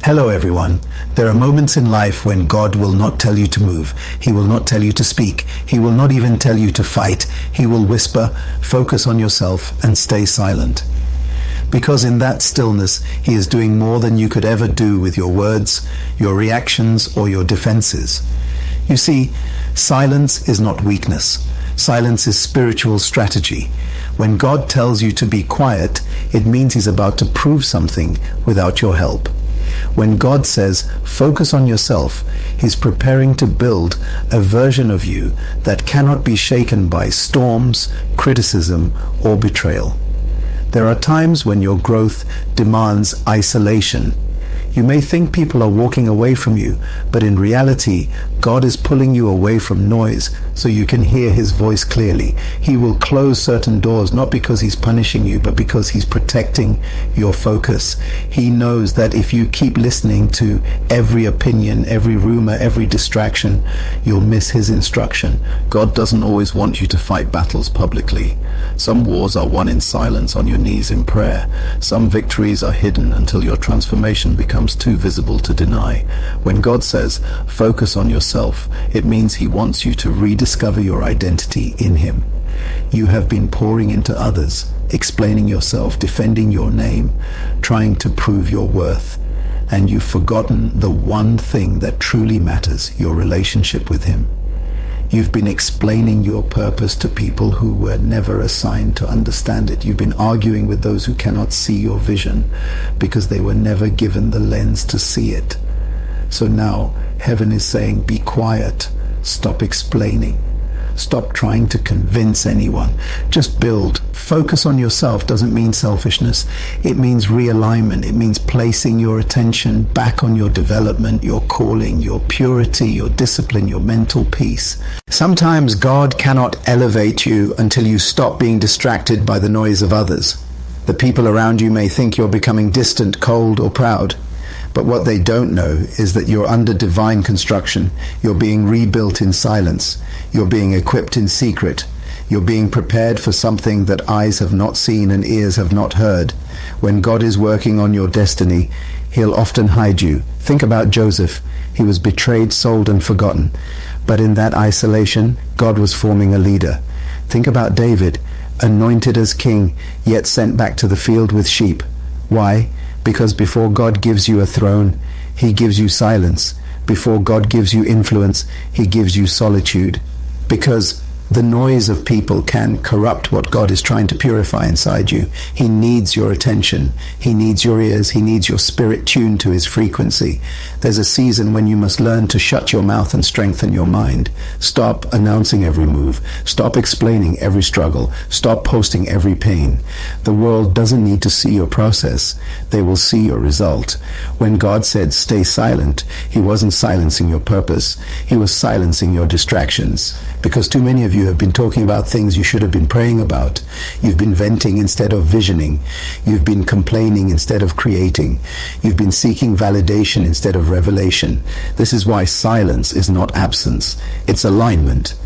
Hello everyone. There are moments in life when God will not tell you to move. He will not tell you to speak. He will not even tell you to fight. He will whisper, focus on yourself and stay silent. Because in that stillness, He is doing more than you could ever do with your words, your reactions, or your defenses. You see, silence is not weakness. Silence is spiritual strategy. When God tells you to be quiet, it means He's about to prove something without your help. When God says, focus on yourself, He's preparing to build a version of you that cannot be shaken by storms, criticism, or betrayal. There are times when your growth demands isolation. You may think people are walking away from you, but in reality, God is pulling you away from noise so you can hear His voice clearly. He will close certain doors, not because He's punishing you, but because He's protecting your focus. He knows that if you keep listening to every opinion, every rumor, every distraction, you'll miss His instruction. God doesn't always want you to fight battles publicly. Some wars are won in silence on your knees in prayer. Some victories are hidden until your transformation becomes too visible to deny. When God says, focus on yourself, it means He wants you to rediscover your identity in Him. You have been pouring into others, explaining yourself, defending your name, trying to prove your worth, and you've forgotten the one thing that truly matters, your relationship with Him. You've been explaining your purpose to people who were never assigned to understand it. You've been arguing with those who cannot see your vision because they were never given the lens to see it. So now heaven is saying, be quiet, stop explaining, stop trying to convince anyone, just build. Focus on yourself doesn't mean selfishness. It means realignment. It means placing your attention back on your development, your calling, your purity, your discipline, your mental peace. Sometimes God cannot elevate you until you stop being distracted by the noise of others. The people around you may think you're becoming distant, cold, or proud. But what they don't know is that you're under divine construction. You're being rebuilt in silence. You're being equipped in secret. You're being prepared for something that eyes have not seen and ears have not heard. When God is working on your destiny, He'll often hide you. Think about Joseph. He was betrayed, sold, and forgotten. But in that isolation, God was forming a leader. Think about David, anointed as king, yet sent back to the field with sheep. Why? Because before God gives you a throne, He gives you silence. Before God gives you influence, He gives you solitude. Because the noise of people can corrupt what God is trying to purify inside you. He needs your attention. He needs your ears. He needs your spirit tuned to His frequency. There's a season when you must learn to shut your mouth and strengthen your mind. Stop announcing every move. Stop explaining every struggle. Stop posting every pain. The world doesn't need to see your process. They will see your result. When God said, stay silent, He wasn't silencing your purpose. He was silencing your distractions. Because too many of you have been talking about things you should have been praying about. You've been venting instead of visioning. You've been complaining instead of creating. You've been seeking validation instead of revelation. This is why silence is not absence. It's alignment.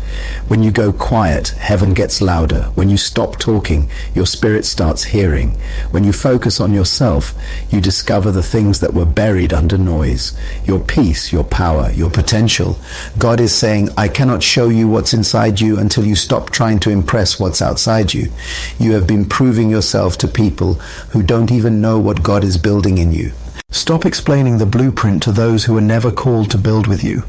When you go quiet, heaven gets louder. When you stop talking, your spirit starts hearing. When you focus on yourself, you discover the things that were buried under noise. Your peace, your power, your potential. God is saying, I cannot show you what's inside you until you stop trying to impress what's outside you. You have been proving yourself to people who don't even know what God is building in you. Stop explaining the blueprint to those who were never called to build with you.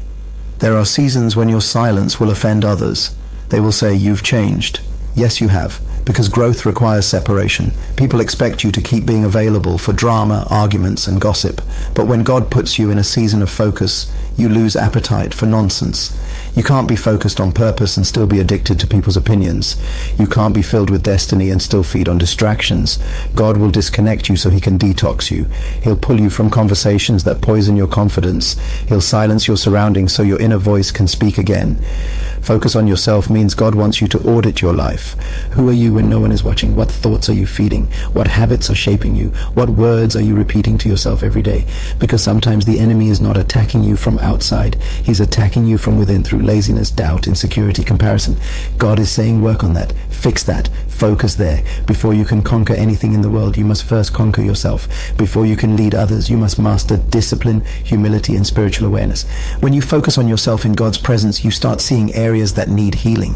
There are seasons when your silence will offend others. They will say, you've changed. Yes, you have, because growth requires separation. People expect you to keep being available for drama, arguments, and gossip. But when God puts you in a season of focus, you lose appetite for nonsense. You can't be focused on purpose and still be addicted to people's opinions. You can't be filled with destiny and still feed on distractions. God will disconnect you so He can detox you. He'll pull you from conversations that poison your confidence. He'll silence your surroundings so your inner voice can speak again. Focus on yourself means God wants you to audit your life. Who are you when no one is watching? What thoughts are you feeding? What habits are shaping you? What words are you repeating to yourself every day? Because sometimes the enemy is not attacking you from outside. He's attacking you from within through laziness, doubt, insecurity, comparison. God is saying, work on that. Fix that. Focus there. Before you can conquer anything in the world, you must first conquer yourself. Before you can lead others, you must master discipline, humility, and spiritual awareness. When you focus on yourself in God's presence, you start seeing areas that need healing.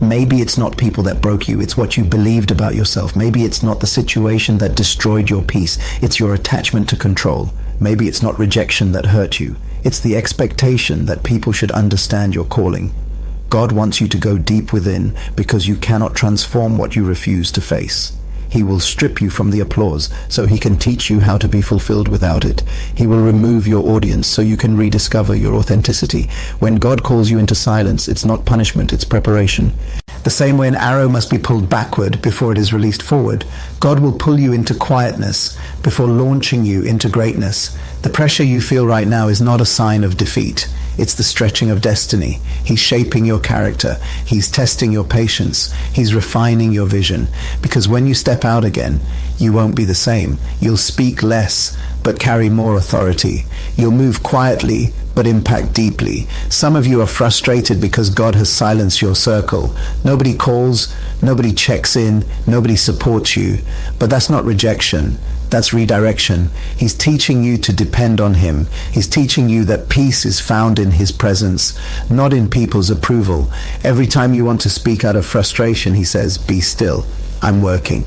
Maybe it's not people that broke you, it's what you believed about yourself. Maybe it's not the situation that destroyed your peace, it's your attachment to control. Maybe it's not rejection that hurt you, it's the expectation that people should understand your calling. God wants you to go deep within because you cannot transform what you refuse to face. He will strip you from the applause so he can teach you how to be fulfilled without it. He will remove your audience so you can rediscover your authenticity. When God calls you into silence, it's not punishment, it's preparation. The same way an arrow must be pulled backward before it is released forward, God will pull you into quietness before launching you into greatness. The pressure you feel right now is not a sign of defeat. It's the stretching of destiny. He's shaping your character. He's testing your patience. He's refining your vision. Because when you step out again, you won't be the same. You'll speak less, but carry more authority. You'll move quietly, but impact deeply. Some of you are frustrated because God has silenced your circle. Nobody calls, nobody checks in, nobody supports you. But that's not rejection. That's redirection. He's teaching you to depend on him. He's teaching you that peace is found in his presence, not in people's approval. Every time you want to speak out of frustration, he says, "Be still, I'm working."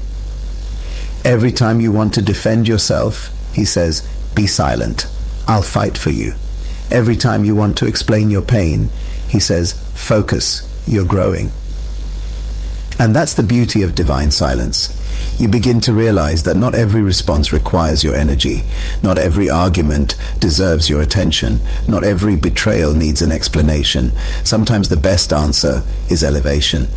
Every time you want to defend yourself, he says, "Be silent, I'll fight for you." Every time you want to explain your pain, he says, "Focus, you're growing." And that's the beauty of divine silence. You begin to realize that not every response requires your energy. Not every argument deserves your attention. Not every betrayal needs an explanation. Sometimes the best answer is elevation.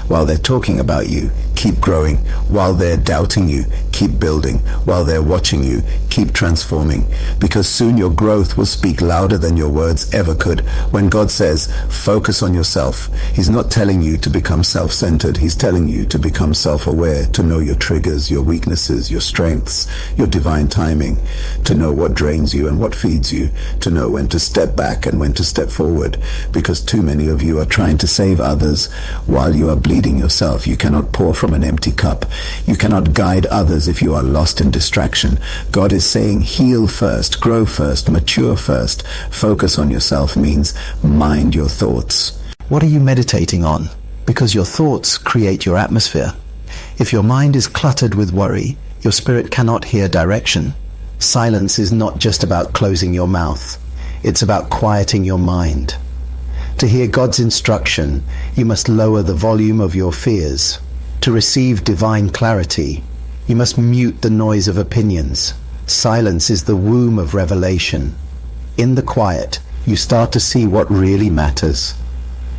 While they're talking about you, keep growing. While they're doubting you, keep building. While they're watching you, keep transforming. Because soon your growth will speak louder than your words ever could. When God says, focus on yourself, he's not telling you to become self-centered. He's telling you to become self-aware, to know your triggers, your weaknesses, your strengths, your divine timing, to know what drains you and what feeds you, to know when to step back and when to step forward. Because too many of you are trying to save others while you are bleeding yourself. You cannot pour from an empty cup. You cannot guide others if you are lost in distraction. God is saying, heal first, grow first, mature first. Focus on yourself means mind your thoughts. What are you meditating on? Because your thoughts create your atmosphere. If your mind is cluttered with worry, your spirit cannot hear direction. Silence is not just about closing your mouth. It's about quieting your mind. To hear God's instruction, you must lower the volume of your fears. To receive divine clarity, you must mute the noise of opinions. Silence is the womb of revelation. In the quiet, you start to see what really matters.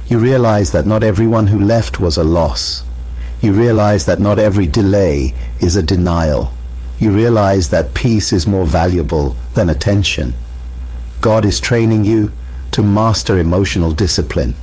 You realize that not everyone who left was a loss. You realize that not every delay is a denial. You realize that peace is more valuable than attention. God is training you to master emotional discipline.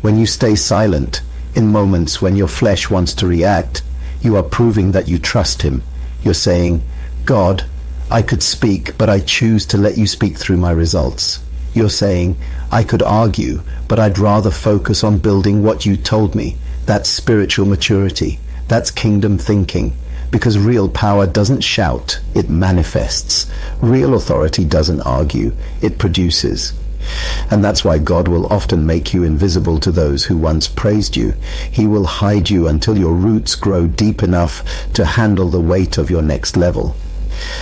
When you stay silent, in moments when your flesh wants to react, you are proving that you trust him. You're saying, God, I could speak, but I choose to let you speak through my results. You're saying, I could argue, but I'd rather focus on building what you told me. That's spiritual maturity. That's kingdom thinking. Because real power doesn't shout, it manifests. Real authority doesn't argue, it produces. And that's why God will often make you invisible to those who once praised you. He will hide you until your roots grow deep enough to handle the weight of your next level.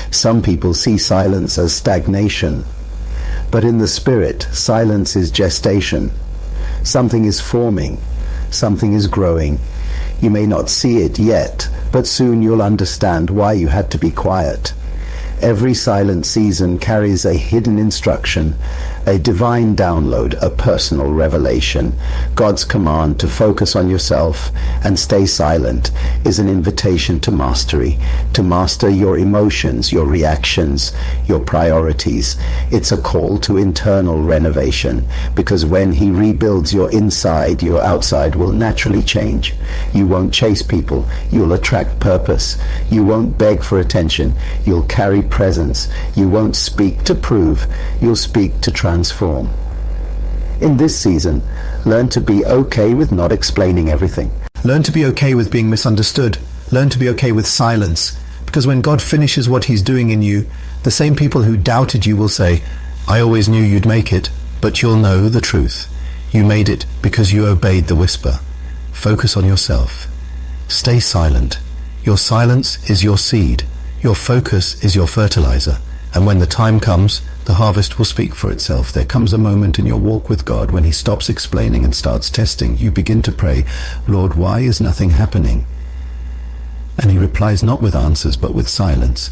Some people see silence as stagnation, but in the spirit, silence is gestation. Something is forming, something is growing. You may not see it yet, but soon you'll understand why you had to be quiet. Every silent season carries a hidden instruction, a divine download, a personal revelation. God's command to focus on yourself and stay silent is an invitation to mastery, to master your emotions, your reactions, your priorities. It's a call to internal renovation, because when he rebuilds your inside, your outside will naturally change. You won't chase people, you'll attract purpose. You won't beg for attention, you'll carry presence. You won't speak to prove, you'll speak to transform. In this season, learn to be okay with not explaining everything. Learn to be okay with being misunderstood. Learn to be okay with silence. Because when God finishes what he's doing in you, the same people who doubted you will say, I always knew you'd make it, but you'll know the truth. You made it because you obeyed the whisper. Focus on yourself. Stay silent. Your silence is your seed. Your focus is your fertilizer. And when the time comes, the harvest will speak for itself. There comes a moment in your walk with God when he stops explaining and starts testing. You begin to pray, Lord, why is nothing happening? And he replies not with answers, but with silence.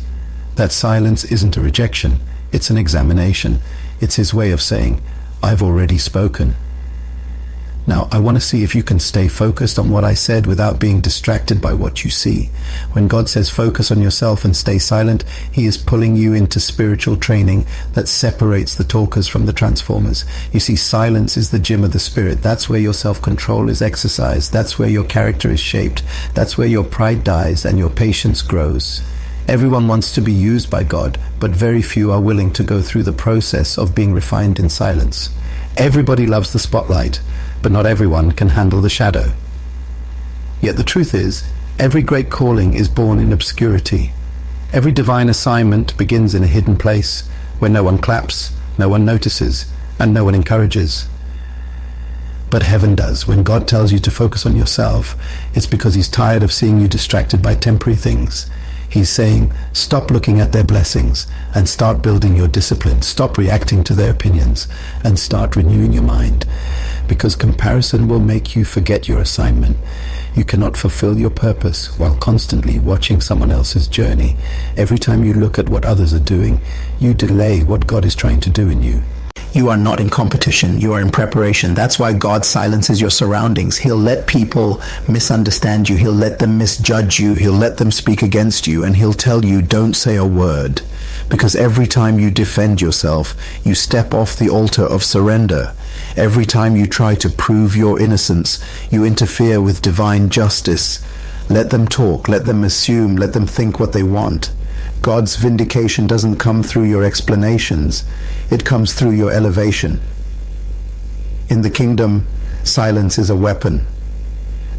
That silence isn't a rejection. It's an examination. It's his way of saying, I've already spoken. Now, I want to see if you can stay focused on what I said without being distracted by what you see. When God says focus on yourself and stay silent, he is pulling you into spiritual training that separates the talkers from the transformers. You see, silence is the gym of the spirit. That's where your self-control is exercised. That's where your character is shaped. That's where your pride dies and your patience grows. Everyone wants to be used by God, but very few are willing to go through the process of being refined in silence. Everybody loves the spotlight, but not everyone can handle the shadow. Yet the truth is, every great calling is born in obscurity. Every divine assignment begins in a hidden place where no one claps, no one notices, and no one encourages. But heaven does. When God tells you to focus on yourself, it's because he's tired of seeing you distracted by temporary things. He's saying, stop looking at their blessings and start building your discipline. Stop reacting to their opinions and start renewing your mind. Because comparison will make you forget your assignment. You cannot fulfill your purpose while constantly watching someone else's journey. Every time you look at what others are doing, you delay what God is trying to do in you. You are not in competition, you are in preparation. That's why God silences your surroundings. He'll let people misunderstand you. He'll let them misjudge you. He'll let them speak against you. And he'll tell you, don't say a word. Because every time you defend yourself, you step off the altar of surrender. Every time you try to prove your innocence, you interfere with divine justice. Let them talk, let them assume, let them think what they want. God's vindication doesn't come through your explanations. It comes through your elevation. In the kingdom, silence is a weapon.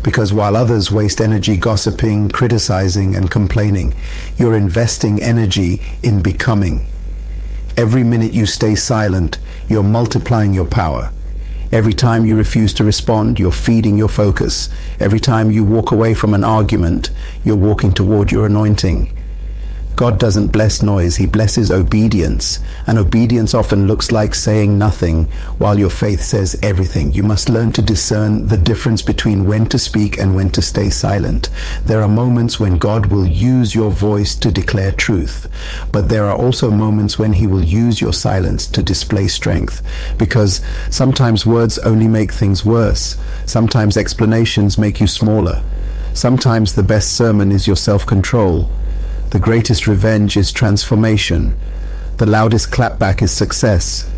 Because while others waste energy gossiping, criticizing, and complaining, you're investing energy in becoming. Every minute you stay silent, you're multiplying your power. Every time you refuse to respond, you're feeding your focus. Every time you walk away from an argument, you're walking toward your anointing. God doesn't bless noise, he blesses obedience. And obedience often looks like saying nothing, while your faith says everything. You must learn to discern the difference between when to speak and when to stay silent. There are moments when God will use your voice to declare truth, but there are also moments when he will use your silence to display strength. Because sometimes words only make things worse. Sometimes explanations make you smaller. Sometimes the best sermon is your self-control. The greatest revenge is transformation. The loudest clapback is success.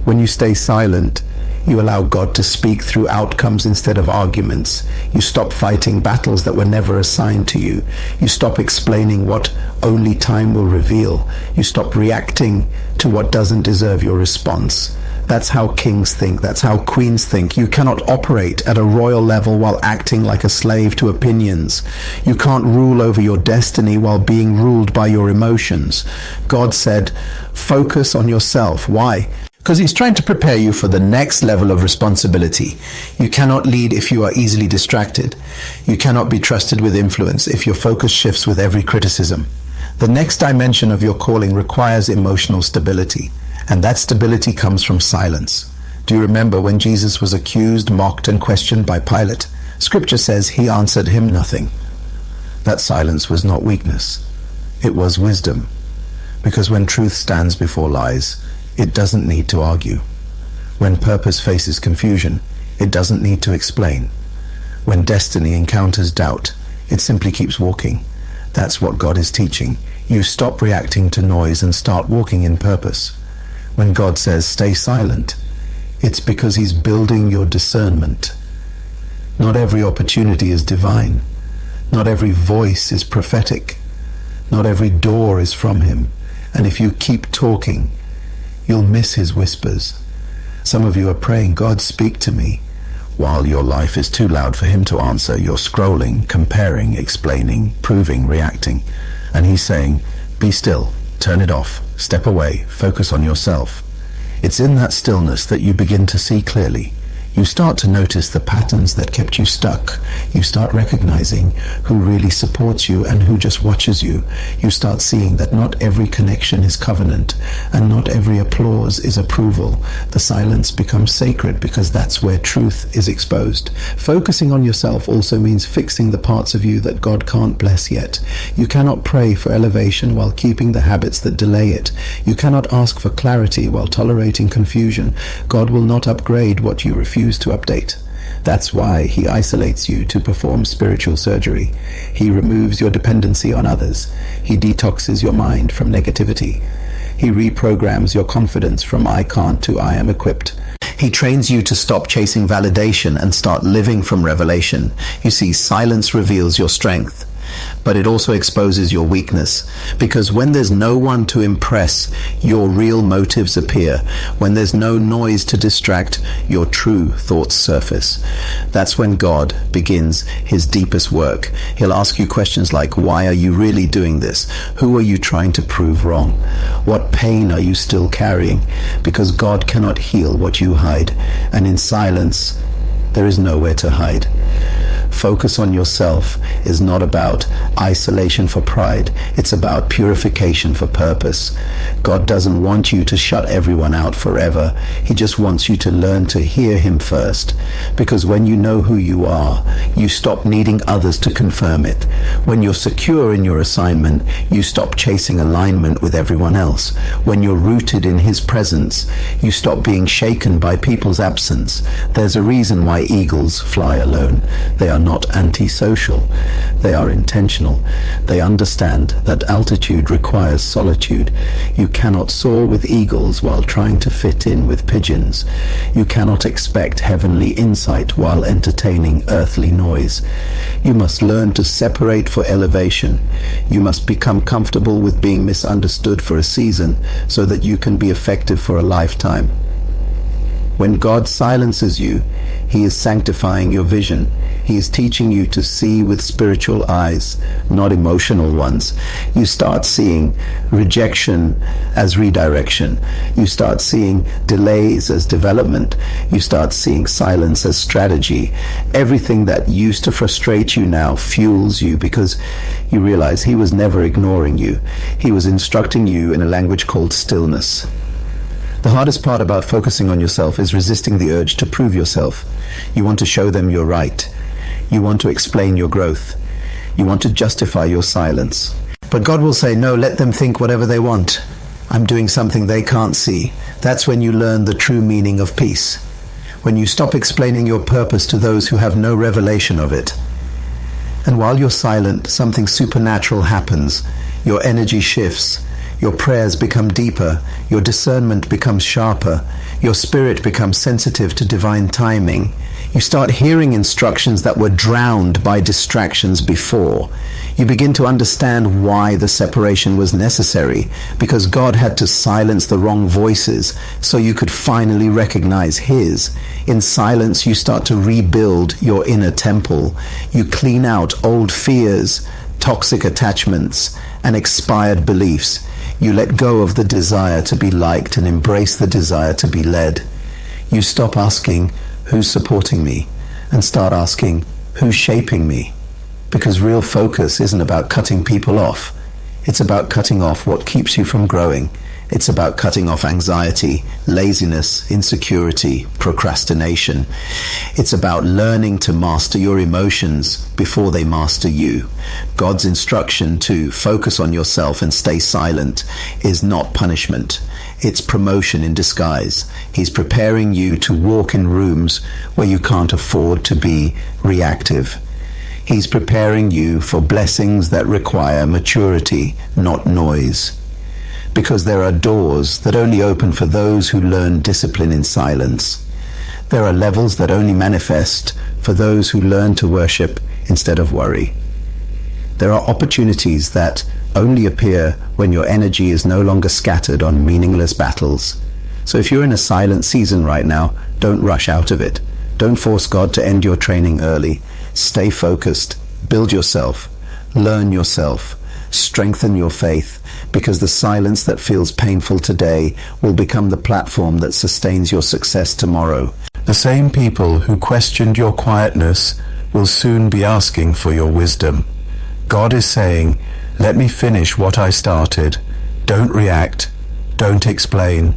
When you stay silent, you allow God to speak through outcomes instead of arguments. You stop fighting battles that were never assigned to you. You stop explaining what only time will reveal. You stop reacting to what doesn't deserve your response. That's how kings think. That's how queens think. You cannot operate at a royal level while acting like a slave to opinions. You can't rule over your destiny while being ruled by your emotions. God said, focus on yourself. Why? Because he's trying to prepare you for the next level of responsibility. You cannot lead if you are easily distracted. You cannot be trusted with influence if your focus shifts with every criticism. The next dimension of your calling requires emotional stability. And that stability comes from silence. Do you remember when Jesus was accused, mocked, and questioned by Pilate? Scripture says he answered him nothing. That silence was not weakness. It was wisdom. Because when truth stands before lies, it doesn't need to argue. When purpose faces confusion, it doesn't need to explain. When destiny encounters doubt, it simply keeps walking. That's what God is teaching. You stop reacting to noise and start walking in purpose. When God says, stay silent, it's because he's building your discernment. Not every opportunity is divine. Not every voice is prophetic. Not every door is from him. And if you keep talking, you'll miss his whispers. Some of you are praying, God, speak to me. While your life is too loud for him to answer, you're scrolling, comparing, explaining, proving, reacting. And he's saying, be still, turn it off, step away, focus on yourself. It's in that stillness that you begin to see clearly. You start to notice the patterns that kept you stuck. You start recognizing who really supports you and who just watches you. You start seeing that not every connection is covenant and not every applause is approval. The silence becomes sacred because that's where truth is exposed. Focusing on yourself also means fixing the parts of you that God can't bless yet. You cannot pray for elevation while keeping the habits that delay it. You cannot ask for clarity while tolerating confusion. God will not upgrade what you refuse to update. That's why he isolates you to perform spiritual surgery. He removes your dependency on others. He detoxes your mind from negativity. He reprograms your confidence from I can't to I am equipped. He trains you to stop chasing validation and start living from revelation. You see, silence reveals your strength, but it also exposes your weakness, because when there's no one to impress, your real motives appear. When there's no noise to distract, your true thoughts surface. That's when God begins his deepest work. He'll ask you questions like, why are you really doing this? Who are you trying to prove wrong? What pain are you still carrying? Because God cannot heal what you hide, and in silence there is nowhere to hide. Focus on yourself is not about isolation for pride. It's about purification for purpose. God doesn't want you to shut everyone out forever. He just wants you to learn to hear him first. Because when you know who you are, you stop needing others to confirm it. When you're secure in your assignment, you stop chasing alignment with everyone else. When you're rooted in his presence, you stop being shaken by people's absence. There's a reason why eagles fly alone. They are not antisocial. They are intentional. They understand that altitude requires solitude. You cannot soar with eagles while trying to fit in with pigeons. You cannot expect heavenly insight while entertaining earthly noise. You must learn to separate for elevation. You must become comfortable with being misunderstood for a season so that you can be effective for a lifetime. When God silences you, he is sanctifying your vision. He is teaching you to see with spiritual eyes, not emotional ones. You start seeing rejection as redirection. You start seeing delays as development. You start seeing silence as strategy. Everything that used to frustrate you now fuels you because you realize he was never ignoring you. He was instructing you in a language called stillness. The hardest part about focusing on yourself is resisting the urge to prove yourself. You want to show them you're right. You want to explain your growth. You want to justify your silence. But God will say, no, let them think whatever they want. I'm doing something they can't see. That's when you learn the true meaning of peace. When you stop explaining your purpose to those who have no revelation of it. And while you're silent, something supernatural happens. Your energy shifts. Your prayers become deeper, your discernment becomes sharper, your spirit becomes sensitive to divine timing. You start hearing instructions that were drowned by distractions before. You begin to understand why the separation was necessary, because God had to silence the wrong voices so you could finally recognize his. In silence, you start to rebuild your inner temple. You clean out old fears, toxic attachments, and expired beliefs. You let go of the desire to be liked and embrace the desire to be led. You stop asking, who's supporting me? And start asking, who's shaping me? Because real focus isn't about cutting people off. It's about cutting off what keeps you from growing. It's about cutting off anxiety, laziness, insecurity, procrastination. It's about learning to master your emotions before they master you. God's instruction to focus on yourself and stay silent is not punishment. It's promotion in disguise. He's preparing you to walk in rooms where you can't afford to be reactive. He's preparing you for blessings that require maturity, not noise. Because there are doors that only open for those who learn discipline in silence. There are levels that only manifest for those who learn to worship instead of worry. There are opportunities that only appear when your energy is no longer scattered on meaningless battles. So if you're in a silent season right now, don't rush out of it. Don't force God to end your training early. Stay focused. Build yourself. Learn yourself. Strengthen your faith, because the silence that feels painful today will become the platform that sustains your success tomorrow. The same people who questioned your quietness will soon be asking for your wisdom. God is saying, let me finish what I started. Don't react. Don't explain.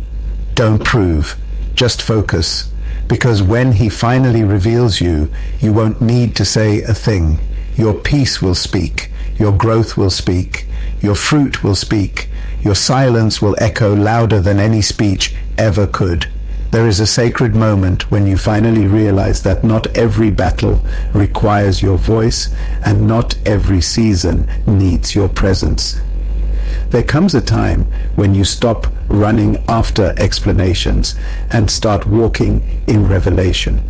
Don't prove. Just focus. Because when he finally reveals you, you won't need to say a thing. Your peace will speak. Your growth will speak. Your fruit will speak. Your silence will echo louder than any speech ever could. There is a sacred moment when you finally realize that not every battle requires your voice, and not every season needs your presence. There comes a time when you stop running after explanations and start walking in revelation.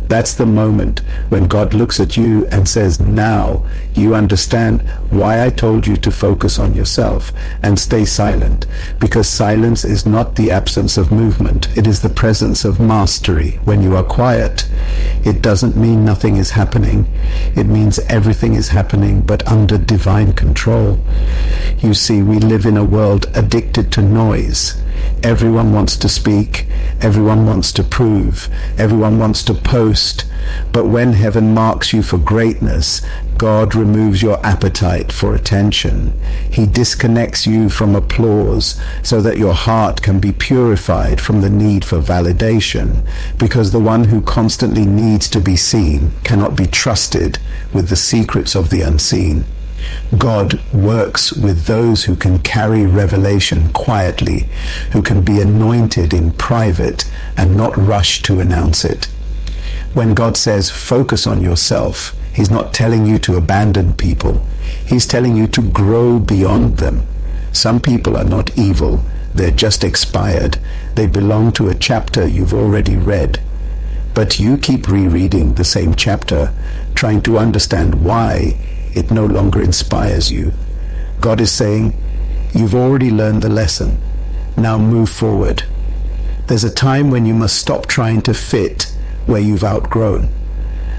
That's the moment when God looks at you and says, now you understand why I told you to focus on yourself and stay silent. Because silence is not the absence of movement. It is the presence of mastery. When you are quiet, it doesn't mean nothing is happening. It means everything is happening, but under divine control. You see, we live in a world addicted to noise. Everyone wants to speak. Everyone wants to prove. Everyone wants to post. But when heaven marks you for greatness, God removes your appetite for attention. He disconnects you from applause so that your heart can be purified from the need for validation, because the one who constantly needs to be seen cannot be trusted with the secrets of the unseen. God works with those who can carry revelation quietly, who can be anointed in private and not rush to announce it. When God says, focus on yourself, He's not telling you to abandon people. He's telling you to grow beyond them. Some people are not evil. They're just expired. They belong to a chapter you've already read. But you keep rereading the same chapter, trying to understand why it no longer inspires you. God is saying, you've already learned the lesson. Now move forward. There's a time when you must stop trying to fit where you've outgrown.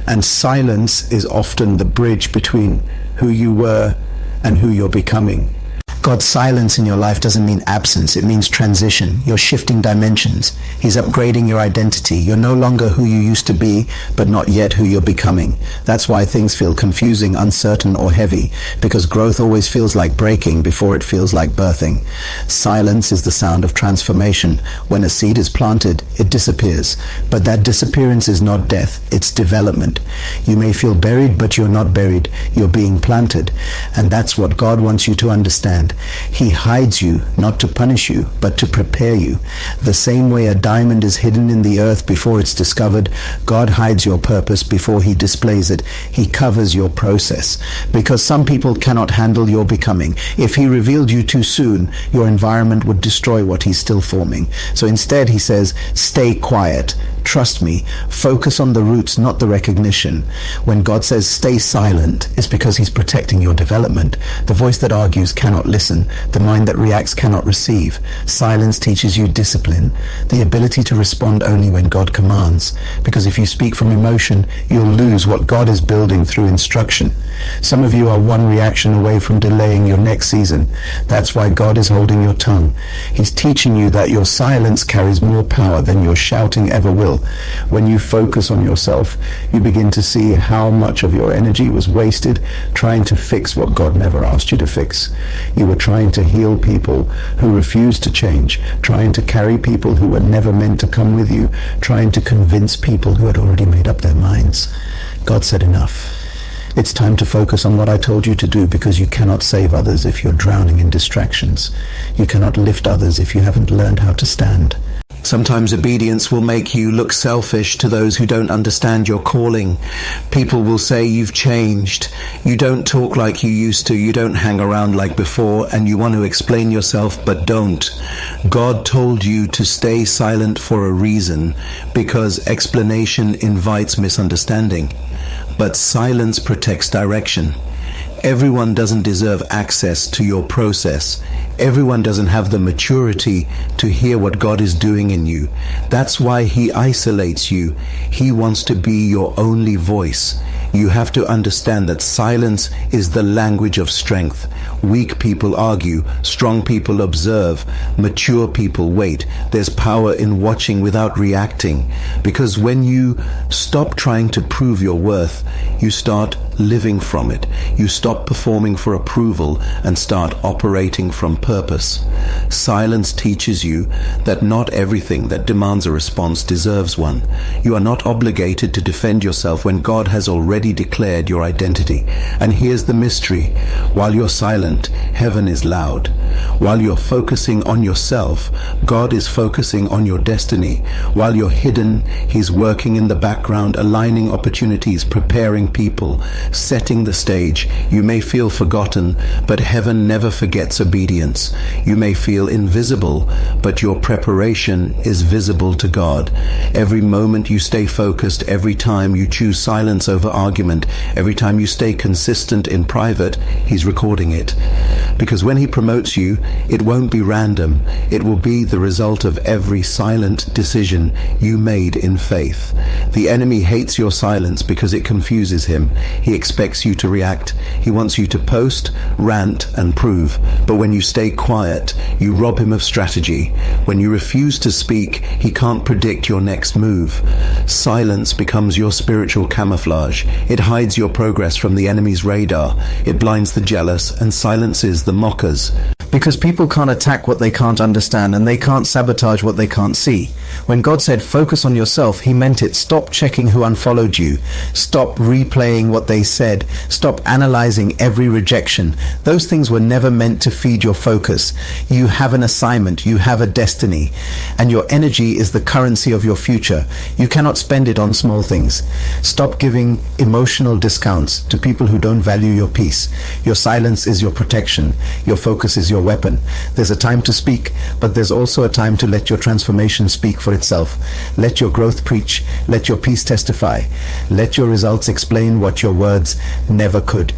And silence is often the bridge between who you were and who you're becoming. God's silence in your life doesn't mean absence. It means transition. You're shifting dimensions. He's upgrading your identity. You're no longer who you used to be, but not yet who you're becoming. That's why things feel confusing, uncertain, or heavy, because growth always feels like breaking before it feels like birthing. Silence is the sound of transformation. When a seed is planted, it disappears. But that disappearance is not death. It's development. You may feel buried, but you're not buried. You're being planted. And that's what God wants you to understand. He hides you, not to punish you, but to prepare you. The same way a diamond is hidden in the earth before it's discovered, God hides your purpose before He displays it. He covers your process, because some people cannot handle your becoming. If He revealed you too soon, your environment would destroy what He's still forming. So instead He says, stay quiet. Trust me. Focus on the roots, not the recognition. When God says stay silent, it's because He's protecting your development. The voice that argues cannot listen. The mind that reacts cannot receive. Silence teaches you discipline, the ability to respond only when God commands. Because if you speak from emotion, you'll lose what God is building through instruction. Some of you are one reaction away from delaying your next season. That's why God is holding your tongue. He's teaching you that your silence carries more power than your shouting ever will. When you focus on yourself, you begin to see how much of your energy was wasted trying to fix what God never asked you to fix. You were trying to heal people who refused to change, trying to carry people who were never meant to come with you, trying to convince people who had already made up their minds. God said enough. It's time to focus on what I told you to do, because you cannot save others if you're drowning in distractions. You cannot lift others if you haven't learned how to stand. Sometimes obedience will make you look selfish to those who don't understand your calling. People will say you've changed. You don't talk like you used to. You don't hang around like before, and you want to explain yourself, but don't. God told you to stay silent for a reason, because explanation invites misunderstanding. But silence protects direction. Everyone doesn't deserve access to your process. Everyone doesn't have the maturity to hear what God is doing in you. That's why He isolates you. He wants to be your only voice. You have to understand that silence is the language of strength. Weak people argue, strong people observe, mature people wait. There's power in watching without reacting. Because when you stop trying to prove your worth, you start living from it. You stop performing for approval and start operating from purpose. Silence teaches you that not everything that demands a response deserves one. You are not obligated to defend yourself when God has already declared your identity. And here's the mystery. While you're silent, heaven is loud. While you're focusing on yourself, God is focusing on your destiny. While you're hidden, He's working in the background, aligning opportunities, preparing people, setting the stage. You may feel forgotten, but heaven never forgets obedience. You may feel invisible, but your preparation is visible to God. Every moment you stay focused, every time you choose silence over argument, every time you stay consistent in private, He's recording it. Because when He promotes you, it won't be random. It will be the result of every silent decision you made in faith. The enemy hates your silence because it confuses him. He expects you to react. He wants you to post, rant, and prove. But when you stay quiet, you rob him of strategy. When you refuse to speak, he can't predict your next move. Silence becomes your spiritual camouflage. It hides your progress from the enemy's radar. It blinds the jealous and silences the mockers. Because people can't attack what they can't understand, and they can't sabotage what they can't see. When God said focus on yourself, He meant it. Stop checking who unfollowed you. Stop replaying what they said. Stop analyzing every rejection. Those things were never meant to feed your focus. You have an assignment. You have a destiny. And your energy is the currency of your future. You cannot spend it on small things. Stop giving emotional discounts to people who don't value your peace. Your silence is your protection. Your focus is your weapon. There's a time to speak, but there's also a time to let your transformation speak for itself. Let your growth preach. Let your peace testify. Let your results explain what your words never could.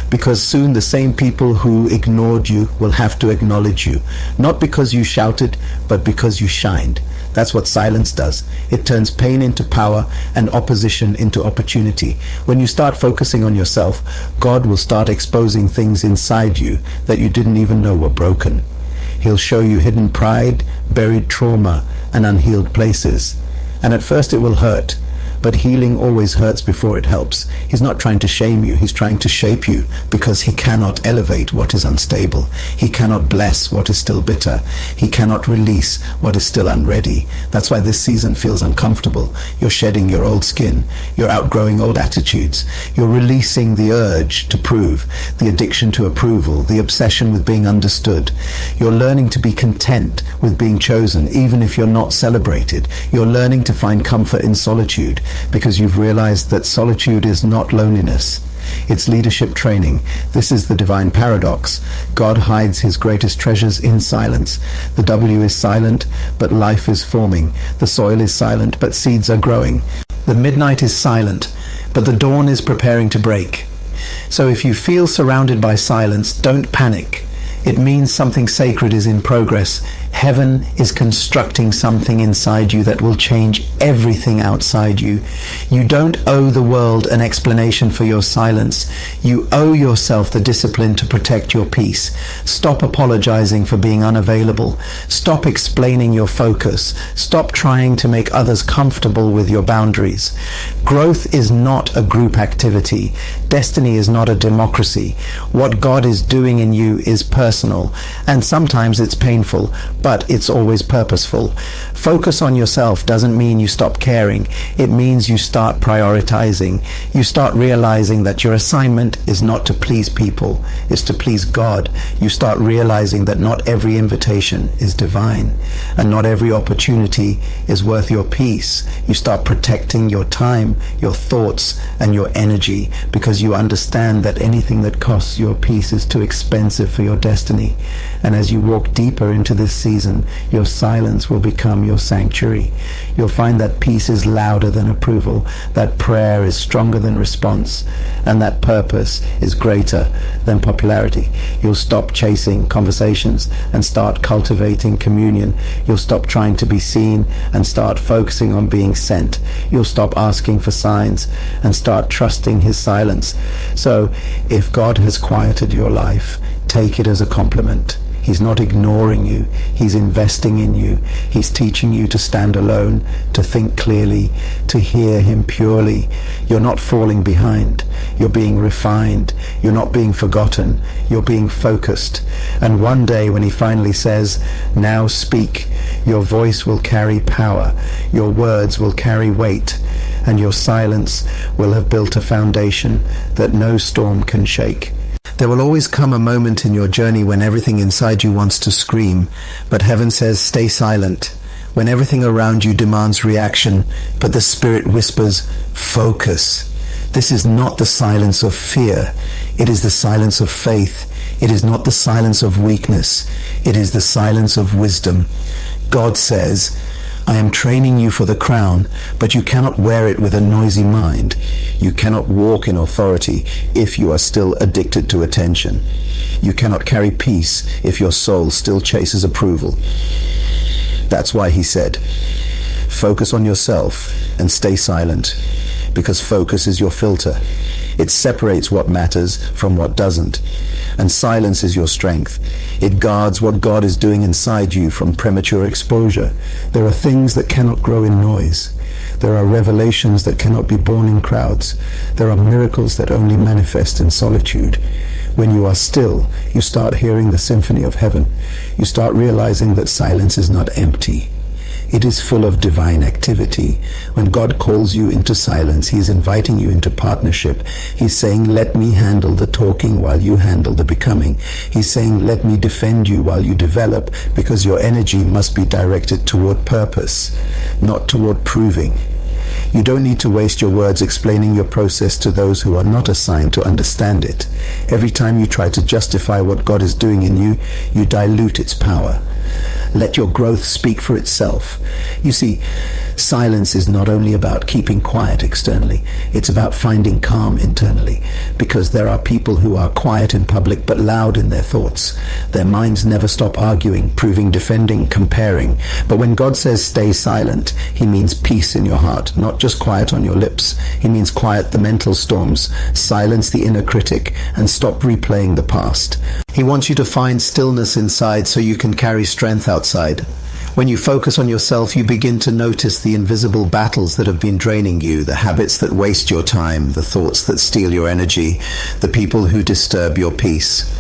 Because soon the same people who ignored you will have to acknowledge you. Not because you shouted, but because you shined. That's what silence does. It turns pain into power and opposition into opportunity. When you start focusing on yourself, God will start exposing things inside you that you didn't even know were broken. He'll show you hidden pride, buried trauma, and unhealed places. And at first it will hurt. But healing always hurts before it helps. He's not trying to shame you. He's trying to shape you, because He cannot elevate what is unstable. He cannot bless what is still bitter. He cannot release what is still unready. That's why this season feels uncomfortable. You're shedding your old skin. You're outgrowing old attitudes. You're releasing the urge to prove, the addiction to approval, the obsession with being understood. You're learning to be content with being chosen, even if you're not celebrated. You're learning to find comfort in solitude, because you've realized that solitude is not loneliness. It's leadership training. This is the divine paradox. God hides His greatest treasures in silence. The W is silent, but life is forming. The soil is silent, but seeds are growing. The midnight is silent, but the dawn is preparing to break. So if you feel surrounded by silence, don't panic. It means something sacred is in progress. Heaven is constructing something inside you that will change everything outside you. You don't owe the world an explanation for your silence. You owe yourself the discipline to protect your peace. Stop apologizing for being unavailable. Stop explaining your focus. Stop trying to make others comfortable with your boundaries. Growth is not a group activity. Destiny is not a democracy. What God is doing in you is personal, and sometimes it's painful, but it's always purposeful. Focus on yourself doesn't mean you stop caring. It means you start prioritizing. You start realizing that your assignment is not to please people, it's to please God. You start realizing that not every invitation is divine, and not every opportunity is worth your peace. You start protecting your time, your thoughts, and your energy, because you understand that anything that costs your peace is too expensive for your destiny. And as you walk deeper into this season, season, your silence will become your sanctuary. You'll find that peace is louder than approval, that prayer is stronger than response, and that purpose is greater than popularity. You'll stop chasing conversations and start cultivating communion. You'll stop trying to be seen and start focusing on being sent. You'll stop asking for signs and start trusting his silence. So, if God has quieted your life, take it as a compliment. He's not ignoring you. He's investing in you. He's teaching you to stand alone, to think clearly, to hear him purely. You're not falling behind. You're being refined. You're not being forgotten. You're being focused. And one day when he finally says, "Now speak," your voice will carry power. Your words will carry weight. And your silence will have built a foundation that no storm can shake. There will always come a moment in your journey when everything inside you wants to scream, but heaven says, stay silent. When everything around you demands reaction, but the Spirit whispers, focus. This is not the silence of fear. It is the silence of faith. It is not the silence of weakness. It is the silence of wisdom. God says, I am training you for the crown, but you cannot wear it with a noisy mind. You cannot walk in authority if you are still addicted to attention. You cannot carry peace if your soul still chases approval. That's why he said, focus on yourself and stay silent, because focus is your filter. It separates what matters from what doesn't. And silence is your strength. It guards what God is doing inside you from premature exposure. There are things that cannot grow in noise. There are revelations that cannot be born in crowds. There are miracles that only manifest in solitude. When you are still, you start hearing the symphony of heaven. You start realizing that silence is not empty. It is full of divine activity. When God calls you into silence, he is inviting you into partnership. He's saying, let me handle the talking while you handle the becoming. He's saying, let me defend you while you develop, because your energy must be directed toward purpose, not toward proving. You don't need to waste your words explaining your process to those who are not assigned to understand it. Every time you try to justify what God is doing in you, you dilute its power. Let your growth speak for itself. You see, silence is not only about keeping quiet externally, it's about finding calm internally, because there are people who are quiet in public but loud in their thoughts. Their minds never stop arguing, proving, defending, comparing. But when God says stay silent, he means peace in your heart, not just quiet on your lips. He means quiet the mental storms, silence the inner critic, and stop replaying the past. He wants you to find stillness inside so you can carry strength outside. When you focus on yourself, you begin to notice the invisible battles that have been draining you, the habits that waste your time, the thoughts that steal your energy, the people who disturb your peace.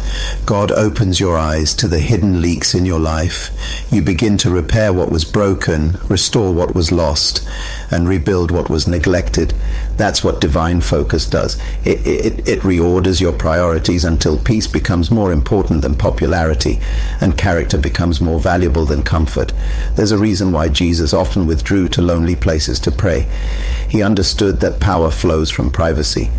God opens your eyes to the hidden leaks in your life. You begin to repair what was broken, restore what was lost, and rebuild what was neglected. That's what divine focus does. It reorders your priorities until peace becomes more important than popularity, and character becomes more valuable than comfort. There's a reason why Jesus often withdrew to lonely places to pray. He understood that power flows from privacy.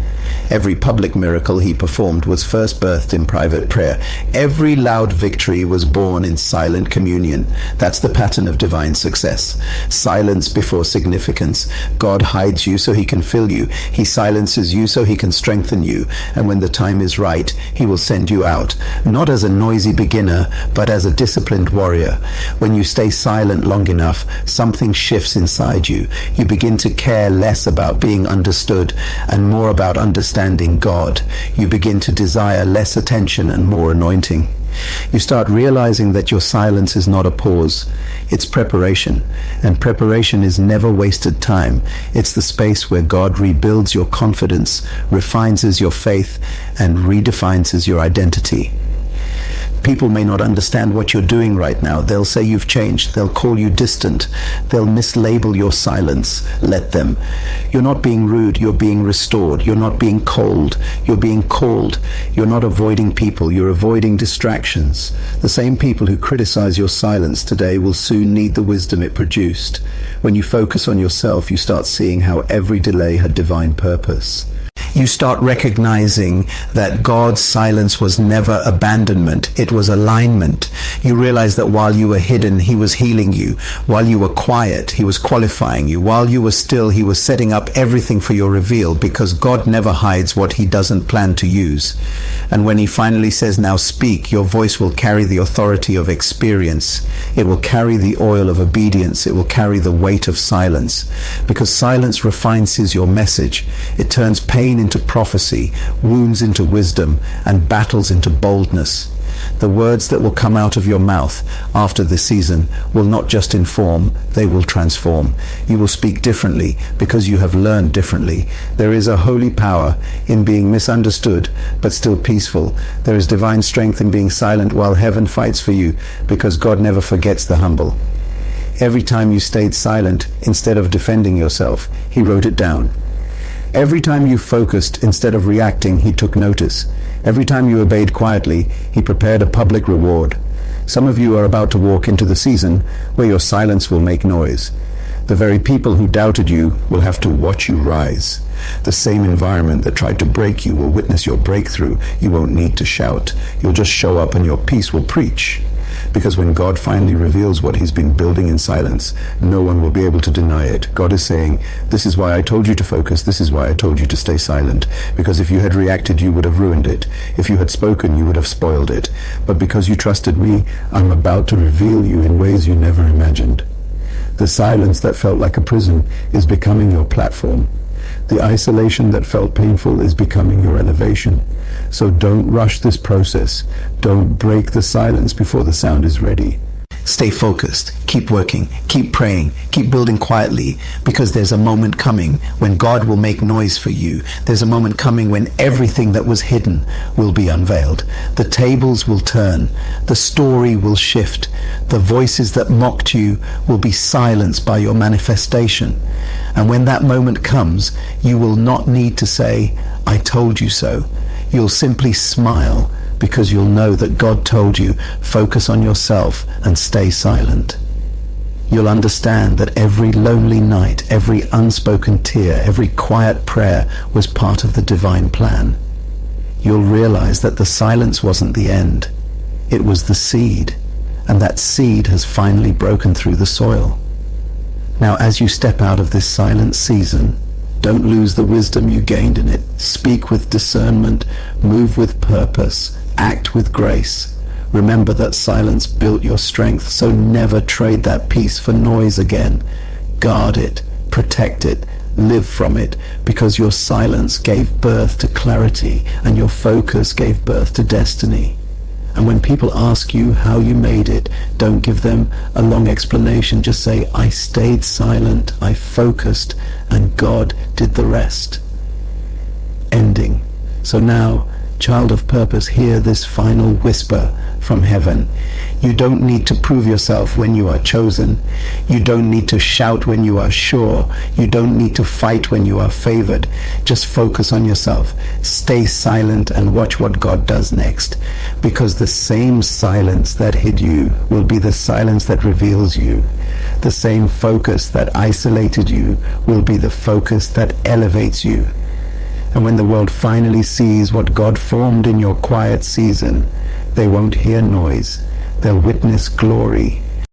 Every public miracle he performed was first birthed in private prayer. Every loud victory was born in silent communion. That's the pattern of divine success. Silence before significance. God hides you so he can fill you. He silences you so he can strengthen you. And when the time is right, he will send you out, not as a noisy beginner, but as a disciplined warrior. When you stay silent long enough, something shifts inside you. You begin to care less about being understood and more about understanding God. You begin to desire less attention and more anointing. You start realizing that your silence is not a pause, it's preparation. And preparation is never wasted time. It's the space where God rebuilds your confidence, refines your faith, and redefines your identity. People may not understand what you're doing right now. They'll say you've changed. They'll call you distant. They'll mislabel your silence. Let them. You're not being rude. You're being restored. You're not being cold. You're being called. You're not avoiding people. You're avoiding distractions. The same people who criticize your silence today will soon need the wisdom it produced. When you focus on yourself, you start seeing how every delay had divine purpose. You start recognizing that God's silence was never abandonment, it was alignment. You realize that while you were hidden, he was healing you. While you were quiet, he was qualifying you. While you were still, he was setting up everything for your reveal, because God never hides what he doesn't plan to use. And when he finally says, now speak, your voice will carry the authority of experience. It will carry the oil of obedience. It will carry the weight of silence, because silence refines your message. It turns pain into prophecy, wounds into wisdom, and battles into boldness. The words that will come out of your mouth after this season will not just inform, they will transform. You will speak differently because you have learned differently. There is a holy power in being misunderstood but still peaceful. There is divine strength in being silent while heaven fights for you, because God never forgets the humble. Every time you stayed silent instead of defending yourself, he wrote it down. Every time you focused instead of reacting, he took notice. Every time you obeyed quietly, he prepared a public reward. Some of you are about to walk into the season where your silence will make noise. The very people who doubted you will have to watch you rise. The same environment that tried to break you will witness your breakthrough. You won't need to shout. You'll just show up and your peace will preach. Because when God finally reveals what he's been building in silence, no one will be able to deny it. God is saying, this is why I told you to focus, this is why I told you to stay silent. Because if you had reacted, you would have ruined it. If you had spoken, you would have spoiled it. But because you trusted me, I'm about to reveal you in ways you never imagined. The silence that felt like a prison is becoming your platform. The isolation that felt painful is becoming your elevation. So don't rush this process. Don't break the silence before the sound is ready. Stay focused. Keep working. Keep praying. Keep building quietly, because there's a moment coming when God will make noise for you. There's a moment coming when everything that was hidden will be unveiled. The tables will turn. The story will shift. The voices that mocked you will be silenced by your manifestation. And when that moment comes, you will not need to say, I told you so. You'll simply smile, because you'll know that God told you, focus on yourself and stay silent. You'll understand that every lonely night, every unspoken tear, every quiet prayer was part of the divine plan. You'll realize that the silence wasn't the end. It was the seed, and that seed has finally broken through the soil. Now, as you step out of this silent season, don't lose the wisdom you gained in it. Speak with discernment, move with purpose, act with grace. Remember that silence built your strength, so never trade that peace for noise again. Guard it, protect it, live from it, because your silence gave birth to clarity and your focus gave birth to destiny. And when people ask you how you made it, don't give them a long explanation. Just say, I stayed silent, I focused, and God did the rest. Ending. So now, child of purpose, hear this final whisper from heaven. You don't need to prove yourself when you are chosen. You don't need to shout when you are sure. You don't need to fight when you are favored. Just focus on yourself. Stay silent and watch what God does next. Because the same silence that hid you will be the silence that reveals you. The same focus that isolated you will be the focus that elevates you. And when the world finally sees what God formed in your quiet season, they won't hear noise. They'll witness glory,